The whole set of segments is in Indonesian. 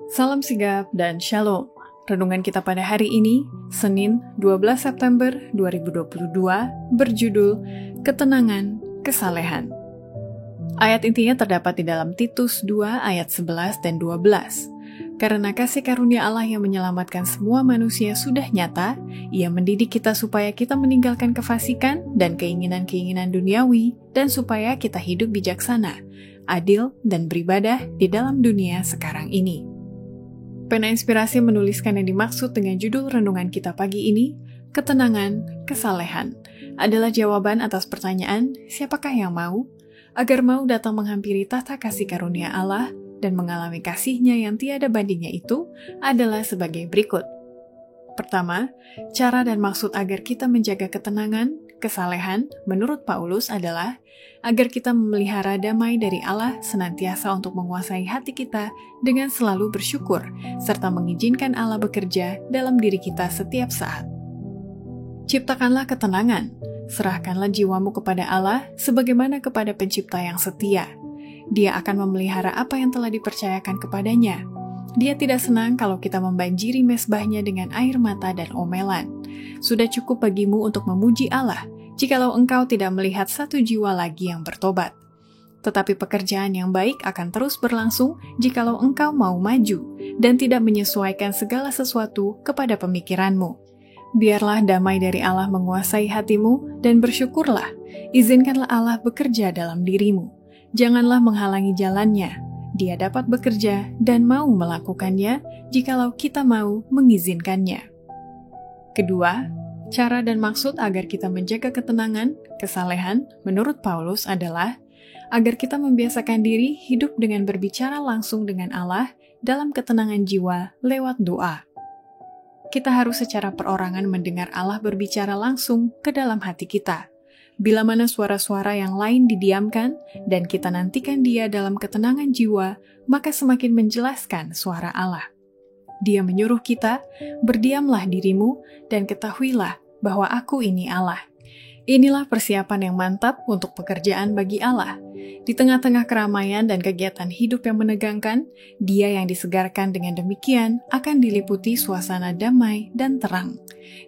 Salam sigap dan shalom. Renungan kita pada hari ini, Senin 12 September 2022, berjudul Ketenangan, Kesalehan. Ayat intinya terdapat di dalam Titus 2 ayat 11 dan 12. Karena kasih karunia Allah yang menyelamatkan semua manusia sudah nyata, Ia mendidik kita supaya kita meninggalkan kefasikan dan keinginan-keinginan duniawi, dan supaya kita hidup bijaksana, adil, dan beribadah di dalam dunia sekarang ini. Pena Inspirasi menuliskan yang dimaksud dengan judul renungan kita pagi ini, Ketenangan, Kesalehan, adalah jawaban atas pertanyaan, siapakah yang mau? Agar mau datang menghampiri tata kasih karunia Allah dan mengalami kasih-Nya yang tiada bandingnya itu adalah sebagai berikut. Pertama, cara dan maksud agar kita menjaga ketenangan, kesalehan, menurut Paulus adalah agar kita memelihara damai dari Allah senantiasa untuk menguasai hati kita dengan selalu bersyukur, serta mengizinkan Allah bekerja dalam diri kita setiap saat. Ciptakanlah ketenangan, serahkanlah jiwamu kepada Allah sebagaimana kepada pencipta yang setia. Dia akan memelihara apa yang telah dipercayakan kepadanya. Dia tidak senang kalau kita membanjiri mezbahnya dengan air mata dan omelan. Sudah cukup bagimu untuk memuji Allah, jikalau engkau tidak melihat satu jiwa lagi yang bertobat. Tetapi pekerjaan yang baik akan terus berlangsung jikalau engkau mau maju dan tidak menyesuaikan segala sesuatu kepada pemikiranmu. Biarlah damai dari Allah menguasai hatimu dan bersyukurlah. Izinkanlah Allah bekerja dalam dirimu. Janganlah menghalangi jalannya. Dia dapat bekerja dan mau melakukannya jikalau kita mau mengizinkannya. Kedua, cara dan maksud agar kita menjaga ketenangan, kesalehan, menurut Paulus adalah agar kita membiasakan diri hidup dengan berbicara langsung dengan Allah dalam ketenangan jiwa lewat doa. Kita harus secara perorangan mendengar Allah berbicara langsung ke dalam hati kita. Bila mana suara-suara yang lain didiamkan dan kita nantikan Dia dalam ketenangan jiwa, maka semakin menjelaskan suara Allah. Dia menyuruh kita, berdiamlah dirimu dan ketahuilah bahwa aku ini Allah. Inilah persiapan yang mantap untuk pekerjaan bagi Allah. Di tengah-tengah keramaian dan kegiatan hidup yang menegangkan, Dia yang disegarkan dengan demikian akan diliputi suasana damai dan terang.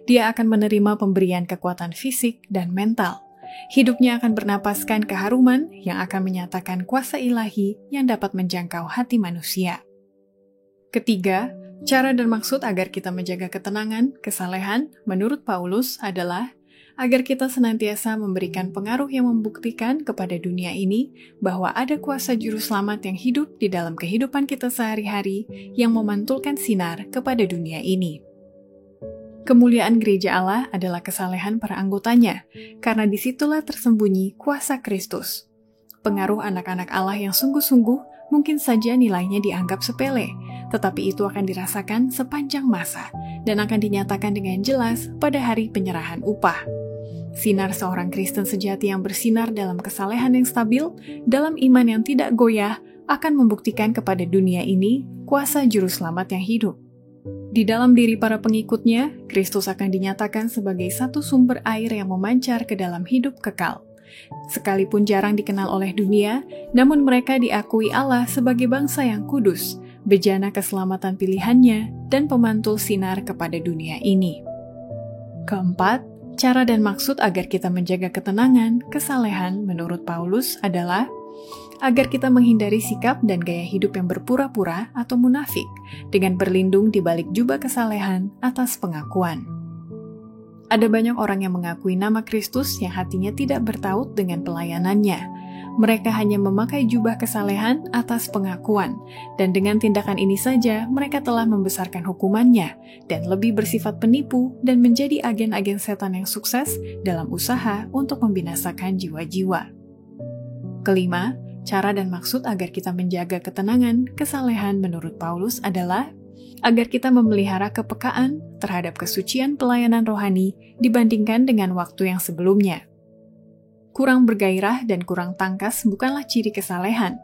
Dia akan menerima pemberian kekuatan fisik dan mental. Hidupnya akan bernapaskan keharuman yang akan menyatakan kuasa ilahi yang dapat menjangkau hati manusia. Ketiga, cara dan maksud agar kita menjaga ketenangan, kesalehan, menurut Paulus adalah agar kita senantiasa memberikan pengaruh yang membuktikan kepada dunia ini bahwa ada kuasa juru selamat yang hidup di dalam kehidupan kita sehari-hari yang memantulkan sinar kepada dunia ini. Kemuliaan gereja Allah adalah kesalehan para anggotanya, karena disitulah tersembunyi kuasa Kristus. Pengaruh anak-anak Allah yang sungguh-sungguh mungkin saja nilainya dianggap sepele, tetapi itu akan dirasakan sepanjang masa dan akan dinyatakan dengan jelas pada hari penyerahan upah. Sinar seorang Kristen sejati yang bersinar dalam kesalehan yang stabil, dalam iman yang tidak goyah, akan membuktikan kepada dunia ini kuasa juru selamat yang hidup. Di dalam diri para pengikutnya, Kristus akan dinyatakan sebagai satu sumber air yang memancar ke dalam hidup kekal. Sekalipun jarang dikenal oleh dunia, namun mereka diakui Allah sebagai bangsa yang kudus, bejana keselamatan pilihannya, dan pemantul sinar kepada dunia ini. Keempat, cara dan maksud agar kita menjaga ketenangan, kesalehan menurut Paulus adalah agar kita menghindari sikap dan gaya hidup yang berpura-pura atau munafik dengan berlindung di balik jubah kesalehan atas pengakuan. Ada banyak orang yang mengakui nama Kristus yang hatinya tidak bertaut dengan pelayanannya. Mereka hanya memakai jubah kesalehan atas pengakuan, dan dengan tindakan ini saja mereka telah membesarkan hukumannya dan lebih bersifat penipu dan menjadi agen-agen setan yang sukses dalam usaha untuk membinasakan jiwa-jiwa. Kelima, cara dan maksud agar kita menjaga ketenangan, kesalehan menurut Paulus adalah agar kita memelihara kepekaan terhadap kesucian pelayanan rohani dibandingkan dengan waktu yang sebelumnya. Kurang bergairah dan kurang tangkas bukanlah ciri kesalehan.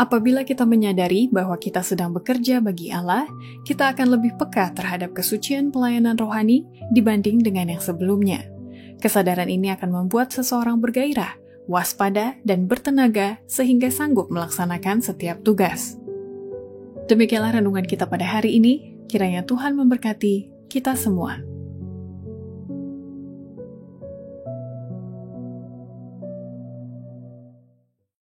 Apabila kita menyadari bahwa kita sedang bekerja bagi Allah, kita akan lebih peka terhadap kesucian pelayanan rohani dibanding dengan yang sebelumnya. Kesadaran ini akan membuat seseorang bergairah, waspada, dan bertenaga sehingga sanggup melaksanakan setiap tugas. Demikianlah renungan kita pada hari ini. Kiranya Tuhan memberkati kita semua.